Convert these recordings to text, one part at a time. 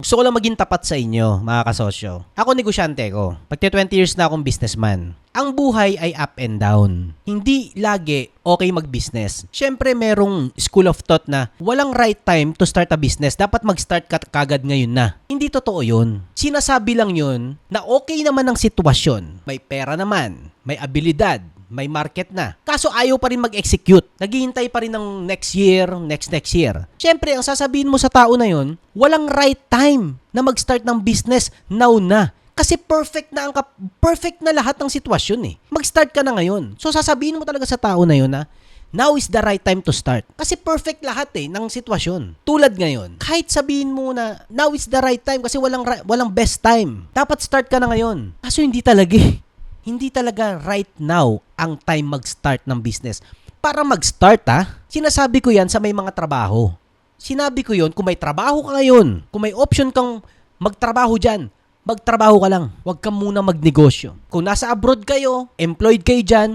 Gusto ko lang maging tapat sa inyo, mga kasosyo. Ako negosyante ko. Pagka 20 years na akong businessman. Ang buhay ay up and down. Hindi lagi okay mag-business. Siyempre, merong school of thought na walang right time to start a business. Dapat mag-start ka kagad ngayon na. Hindi totoo yun. Sinasabi lang yun na okay naman ang sitwasyon. May pera naman. May abilidad. May market na. Kaso ayaw pa rin mag-execute. Naghihintay pa rin ng next year, next year. Siyempre, ang sasabihin mo sa tao na yun, walang right time na mag-start ng business now na. Kasi perfect na lahat ng sitwasyon eh. Mag-start ka na ngayon. So sasabihin mo talaga sa tao na yun na now is the right time to start. Kasi perfect lahat eh ng sitwasyon. Tulad ngayon, kahit sabihin mo na now is the right time kasi walang best time. Dapat start ka na ngayon. Kaso hindi talaga eh. Hindi talaga right now ang time mag-start ng business. Para mag-start sinasabi ko yan sa may mga trabaho. Sinabi ko yon kung may trabaho ka ngayon, kung may option kang magtrabaho dyan, magtrabaho ka lang. Huwag ka muna magnegosyo. Kung nasa abroad kayo, employed kayo dyan,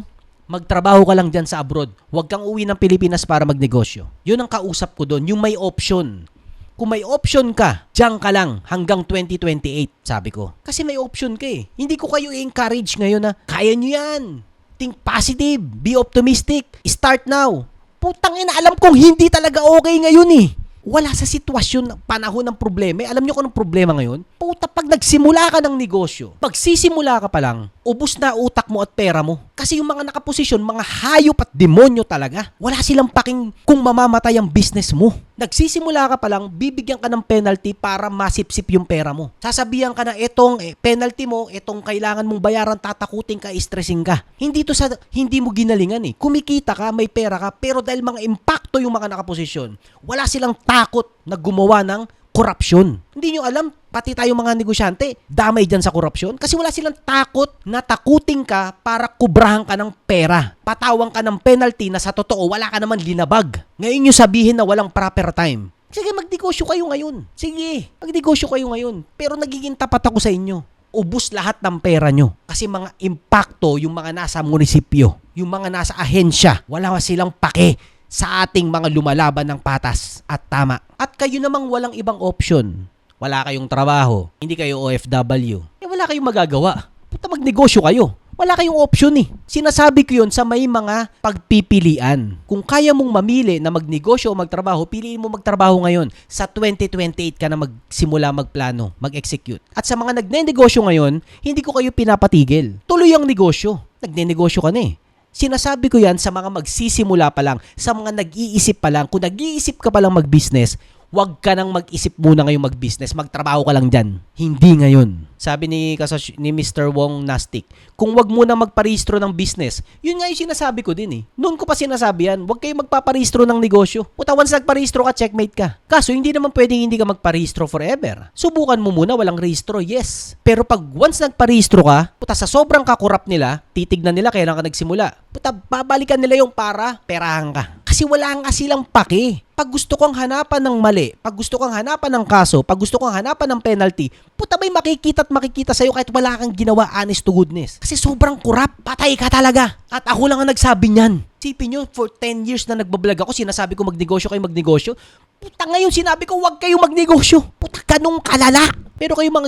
magtrabaho ka lang dyan sa abroad. Huwag kang uwi ng Pilipinas para magnegosyo. Yun ang kausap ko doon, yung may option. Kung may option ka, diyan ka lang hanggang 2028, sabi ko. Kasi may option ka eh. Hindi ko kayo i-encourage ngayon na, kaya nyo yan. Think positive. Be optimistic. Start now. Putang ina, alam kong hindi talaga okay ngayon eh. Wala sa sitwasyon, panahon ng problema. Alam nyo kung anong problema ngayon? Puta, pag nagsimula ka ng negosyo, pag sisimula ka pa lang, ubos na utak mo at pera mo. Kasi yung mga nakaposisyon, mga hayop at demonyo talaga. Wala silang paking kung mamamatay ang business mo. Nagsisimula ka pa lang, bibigyan ka ng penalty para masipsip yung pera mo. Sasabihan ka na itong penalty mo, itong kailangan mong bayaran, tatakutin ka, stressing ka. Hindi to sa hindi mo ginalingan eh. Kumikita ka, may pera ka, pero dahil mga impacto yung mga nakaposisyon, wala silang takot na gumawa ng korupsyon. Hindi nyo alam, pati tayo mga negosyante, damay dyan sa korupsyon kasi wala silang takot na takutin ka para kubrahan ka ng pera. Patawang ka ng penalty na sa totoo wala ka naman linabag. Ngayon nyo sabihin na walang proper time. Sige, magnegosyo kayo ngayon. Sige, magnegosyo kayo ngayon. Pero nagiging tapat ako sa inyo. Ubus lahat ng pera nyo. Kasi mga impacto, yung mga nasa munisipyo, yung mga nasa ahensya, wala silang pake sa ating mga lumalaban ng patas at tama. At kayo namang walang ibang option. Wala kayong trabaho, hindi kayo OFW. Wala kayong magagawa. Puta, magnegosyo kayo. Wala kayong option eh. Sinasabi ko yun sa may mga pagpipilian. Kung kaya mong mamili na magnegosyo o magtrabaho, piliin mo magtrabaho ngayon. Sa 2028 ka na magsimula magplano, mag-execute. At sa mga nagnenegosyo ngayon, hindi ko kayo pinapatigil. Tuloy ang negosyo. Nagnenegosyo ka na eh. Sinasabi ko yan sa mga magsisimula pa lang, sa mga nag-iisip pa lang. Kung nag-iisip ka pa lang mag-business, huwag ka nang mag-isip muna ngayong mag-business. Magtrabaho ka lang dyan. Hindi ngayon. Sabi ni Mr. Wong Nastic, kung wag muna magparehistro ng business, yun nga yung sinasabi ko din eh. Noon ko pa sinasabi yan, huwag kayo magpaparehistro ng negosyo. Puta, once nagparehistro ka, checkmate ka. Kaso hindi naman pwedeng hindi ka magparehistro forever. Subukan mo muna, walang rehistro, yes. Pero pag once nagparehistro ka, puta, sa sobrang kakurap nila, titignan nila kailan ka nagsimula. Puta, babalikan nila yung perahan ka. Kasi wala nga silang pake. Pag gusto kong hanapan ng mali, pag gusto kong hanapan ng kaso, pag gusto kong hanapan ng penalty, puta, may makikita sa'yo kahit wala kang ginawa, honest to goodness. Kasi sobrang kurap, patay ka talaga. At ako lang ang nagsabi niyan. Sipin nyo, for 10 years na nagbablog ako, sinasabi ko magnegosyo kayo, magnegosyo. Puta, ngayon sinabi ko huwag kayong magnegosyo. Puta, ganong kalala. Pero kayong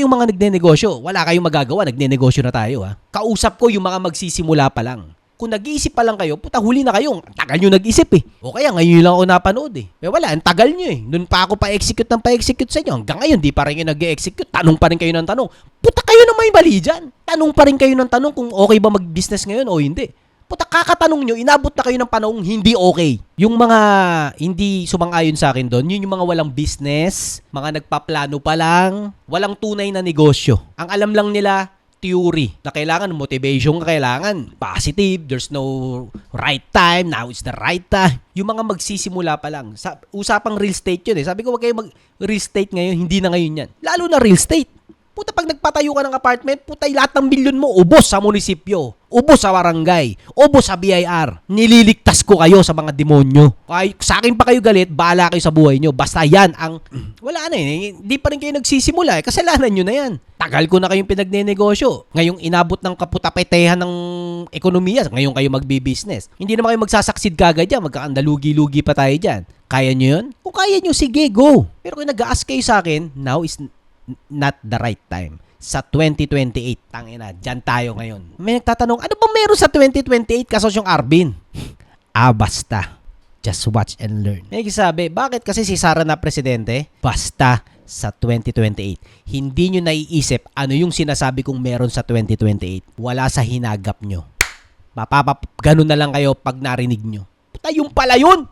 mga nagnenegosyo, wala kayong magagawa, nagnenegosyo na tayo ha. Kausap ko yung mga magsisimula pa lang. Kung nag-iisip pa lang kayo, puta, huli na kayo. Ang tagal nyo nag-isip eh. O kaya ngayon lang ako napanood eh. Pero wala, ang tagal nyo eh. Noon pa ako pa-execute sa inyo. Hanggang ngayon, di pa rin kayo nag-execute. Tanong pa rin kayo ng tanong. Puta, kayo na may mali dyan. Tanong pa rin kayo ng tanong kung okay ba mag-business ngayon o hindi. Puta, kakatanong nyo, inabot na kayo ng panahong hindi okay. Yung mga hindi sumang-ayon sa akin doon, yun yung mga walang business, mga nagpaplano pa lang, walang tunay na negosyo. Ang alam lang nila, theory na kailangan motivation, kailangan positive, there's no right time, now is the right time. Yung mga magsisimula pa lang, usapang real estate yun eh. Sabi ko, wag kayo mag-real estate ngayon, hindi na ngayon yan. Lalo na real estate. Puta, pag nagpatayo ka ng apartment, puta, lahat ng milyon mo ubos sa munisipyo. Ubos sa barangay, ubos sa BIR. Nililigtas ko kayo sa mga demonyo. Ay, sa akin pa kayo galit, bahala kayo sa buhay nyo. Basta yan ang, wala na hindi pa rin kayo nagsisimula kasalanan nyo na yan. Tagal ko na kayong pinagnenegosyo. Ngayong inabot ng kaputapetehan ng ekonomiya, ngayon kayo magbi-business. Hindi naman kayo magsasucceed kagad yan, magkakandalugi-lugi pa tayo dyan. Kaya nyo yun? Kung kaya nyo, sige, go. Pero kung nag-a-ask kayo sa akin, now is not the right time. Sa 2028, tangina, dyan tayo ngayon. May nagtatanong, ano ba meron sa 2028 kasosyong Arvin? Basta. Just watch and learn. May sabi, bakit kasi si Sara na presidente? Basta sa 2028. Hindi nyo naiisip ano yung sinasabi kong meron sa 2028. Wala sa hinagap nyo. Ganun na lang kayo pag narinig nyo. Puta, yung pala yun!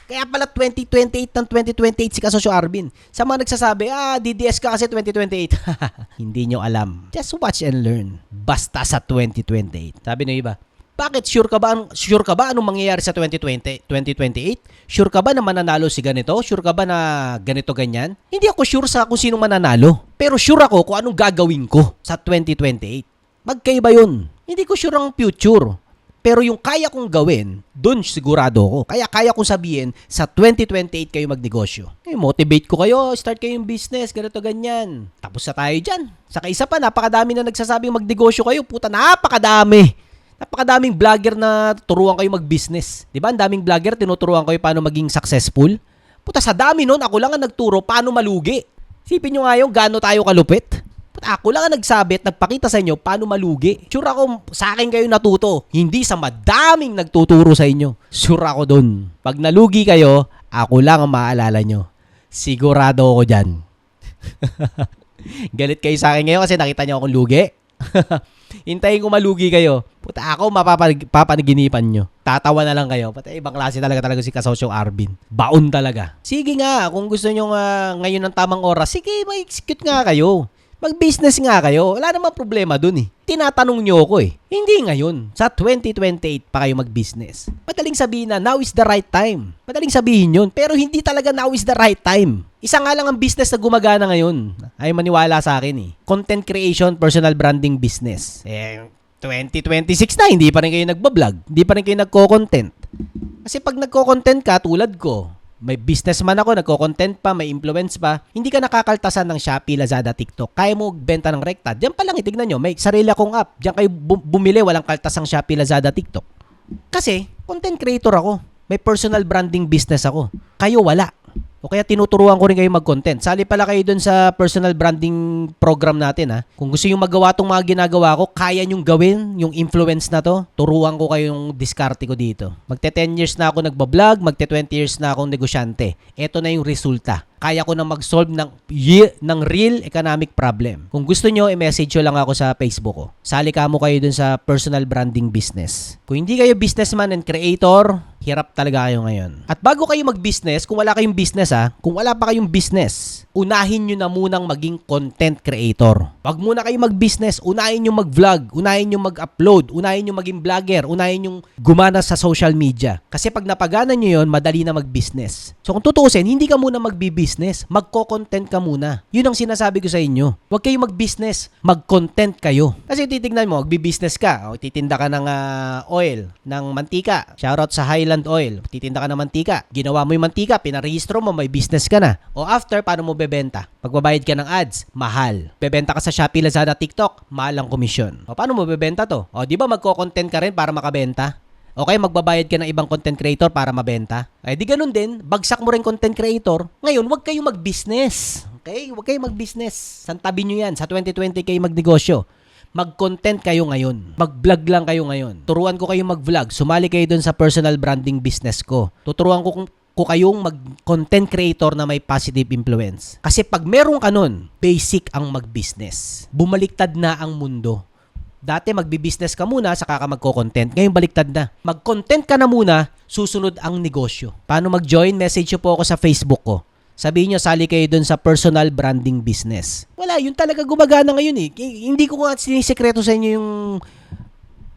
Kaya pala 2028 ng 2028 si Kasosyo Arvin. Sa mga nagsasabi, DDS ka kasi 2028. Hindi nyo alam. Just watch and learn. Basta sa 2028. Sabi ng iba, bakit? Sure ka ba anong mangyayari sa 2028? Sure ka ba na mananalo si ganito? Sure ka ba na ganito ganyan? Hindi ako sure sa kung sino mananalo. Pero sure ako kung anong gagawin ko sa 2028. Magkaiba yun. Hindi ko sure ang future. Pero yung kaya kong gawin, dun sigurado ko. Kaya kong sabihin, sa 2028 kayo magnegosyo. Motivate ko kayo, start kayong business, ganito, ganyan. Tapos na tayo dyan. Saka isa pa, napakadami na nagsasabing magnegosyo kayo. Puta, napakadami. Napakadaming vlogger na turuan kayo mag-business. Diba? Ang daming vlogger, tinuturuan kayo paano maging successful. Puta, sa dami nun, ako lang ang nagturo paano malugi. Sipin nyo nga yung gaano tayo kalupit. Ako lang ang nagsabi at nagpakita sa inyo paano malugi. Sure ako sa akin kayo natuto. Hindi sa madaming nagtuturo sa inyo. Sure ako dun. Pag nalugi kayo, ako lang ang maalala nyo. Sigurado ako dyan. Galit kayo sa akin ngayon kasi nakita nyo akong lugi. Hintayin ko malugi kayo. Puta, ako papanaginipan nyo. Tatawa na lang kayo. Puta, ibang klase talaga si Kasosyong Arvin. Baon talaga. Sige nga, kung gusto nyo ngayon ng tamang oras, sige, mag-execute nga kayo. Mag-business nga kayo. Wala namang problema dun eh. Tinatanong nyo ako eh. Hindi ngayon. Sa 2028 pa kayo mag-business. Madaling sabihin na now is the right time. Madaling sabihin yun. Pero hindi talaga now is the right time. Isa nga lang ang business na gumagana ngayon. Ay maniwala sa akin eh. Content creation, personal branding business. 2026 na, hindi pa rin kayo nagbablog. Hindi pa rin kayo nagko-content. Kasi pag nagko-content ka, tulad ko, may businessman ako, nagko-content pa, may influence pa, hindi ka nakakaltasan ng Shopee, Lazada, TikTok. Kaya mo benta ng rekta. Diyan pa lang, itignan nyo, may sarili akong app. Diyan kayo bumili, walang kaltasang Shopee, Lazada, TikTok. Kasi, content creator ako. May personal branding business ako. Kayo wala. O kaya tinuturuan ko rin kayo mag-content. Sali pala kayo dun sa personal branding program natin ha. Kung gusto nyo magawa tong mga ginagawa ko, kaya nyong gawin yung influence na to, turuan ko kayong diskarte ko dito. Magte 10 years na ako nagbablog, magte 20 years na akong negosyante. Ito na yung resulta. Kaya ko na mag-solve ng real economic problem. Kung gusto nyo, i-message nyo lang ako sa Facebook ko. Sali ka mo kayo dun sa personal branding business. Kung hindi kayo businessman and creator, hirap talaga kayo ngayon. At bago kayo mag-business, kung wala kayong business kung wala pa kayong business, unahin nyo na munang maging content creator. Wag muna kayo mag-business, unahin nyo mag-vlog, unahin nyo mag-upload, unahin nyo maging vlogger, unahin nyo gumana sa social media. Kasi pag napagana nyo yon, madali na mag-business. So kung tutuusin, hindi ka muna magbi-business, magko-content ka muna. Yun ang sinasabi ko sa inyo. Wag kayo mag-business, mag-content kayo. Kasi titignan mo, magbi-business ka, o titinda ka ng oil, ng mantika. Shoutout sa Highland Oil. Titinda ka ng mantika. Ginawa mo yung mantika, pinarehistro mo, may business ka na. O after, paano mo bebenta? Pagbabayad ka ng ads, mahal. Bebenta ka sa Shopee, Lazada, TikTok, mahal ang komisyon. O paano mo bebenta to? O di ba magko-content ka rin para makabenta? O kaya magbabayad ka ng ibang content creator para mabenta? Eh di ganun din, bagsak mo rin content creator. Ngayon, wag kayong mag-business. Okay? Wag kayong mag-business. Santabi nyo yan. Sa 2020 kayo magnegosyo. Mag-content kayo ngayon. Mag-vlog lang kayo ngayon. Turuan ko kayong mag-vlog. Sumali kayo dun sa personal branding business ko. Tuturuan ko kayong mag-content creator na may positive influence. Kasi pag meron ka nun, basic ang mag-business. Bumaliktad na ang mundo. Dati magbi-business ka muna, saka ka magko-content. Ngayon baliktad na. Mag-content ka na muna, susunod ang negosyo. Paano mag-join? Message nyo po ako sa Facebook ko. Sabihin nyo, sali kayo dun sa personal branding business. Wala, yun talaga gumagana ngayon eh. Hindi ko nga sinisekreto sa inyo yung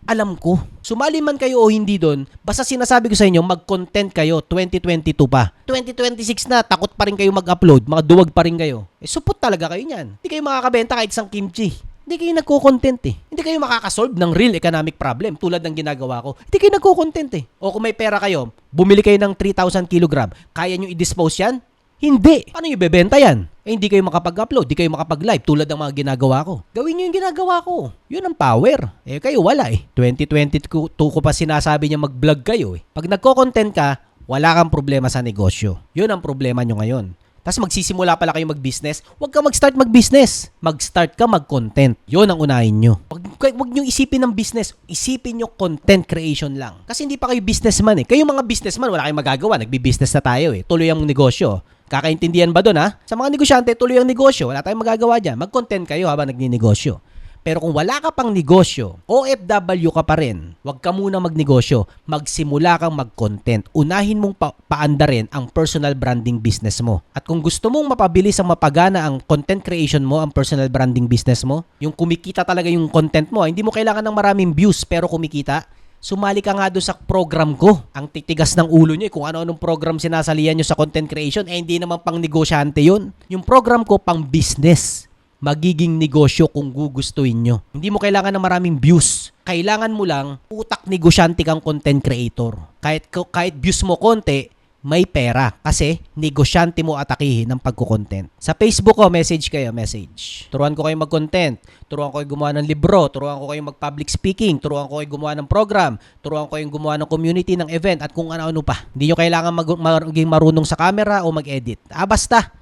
alam ko. Sumali man kayo o hindi doon, basta sinasabi ko sa inyo, mag-content kayo, 2022 pa. 2026 na, takot pa rin kayo mag-upload, mga duwag pa rin kayo. Supot talaga kayo niyan. Hindi kayo makakabenta kahit isang kimchi. Hindi kayo nagko-content eh. Hindi kayo makakasolve ng real economic problem tulad ng ginagawa ko. Hindi kayo nagko-content eh. O kung may pera kayo, bumili kayo ng 3,000 kilogram, kaya nyo i-dispose yan? Hindi. Paano nyo ibebenta yan? Eh, hindi kayo makapag-upload, hindi kayo makapag-live tulad ng mga ginagawa ko. Gawin nyo yung ginagawa ko. Yun ang power. Eh, kayo wala eh. 2022 ko pa sinasabi niya mag-vlog kayo eh. Pag nagko-content ka, wala kang problema sa negosyo. Yun ang problema nyo ngayon. Tapos magsisimula pala kayo mag-business, huwag ka mag-start mag-business. Mag-start ka mag-content. Yun ang unahin nyo. Huwag nyo isipin ng business, isipin nyo content creation lang. Kasi hindi pa kayo businessman eh. Kayo mga businessman, wala kayong magagawa. Nagbi-business na tayo eh. Tuloy ang negosyo. Kakaintindihan ba doon ha? Sa mga negosyante, tuloy ang negosyo. Wala tayong magagawa dyan. Mag-content kayo habang nagninegosyo. Pero kung wala ka pang negosyo, OFW ka pa rin, huwag ka muna magnegosyo. Magsimula kang mag-content. Unahin mong paandarin ang personal branding business mo. At kung gusto mong mapabilis ang mapagana ang content creation mo, ang personal branding business mo, yung kumikita talaga yung content mo, hindi mo kailangan ng maraming views pero kumikita, sumali ka nga doon sa program ko. Ang titigas ng ulo nyo kung ano-anong program sinasalihan nyo sa content creation, hindi naman pang negosyante yun. Yung program ko pang business. Magiging negosyo kung gugustuhin nyo. Hindi mo kailangan ng maraming views. Kailangan mo lang utak negosyante kang content creator. Kahit views mo konti, may pera. Kasi negosyante mo atakihin ng pagkukontent. Sa Facebook ko, message kayo, message. Turuan ko kayo mag-content. Turuan ko kayo gumawa ng libro. Turuan ko kayo mag-public speaking. Turuan ko kayo gumawa ng program. Turuan ko kayo gumawa ng community, ng event, at kung ano-ano pa. Hindi nyo kailangan maging marunong sa camera o mag-edit. Basta.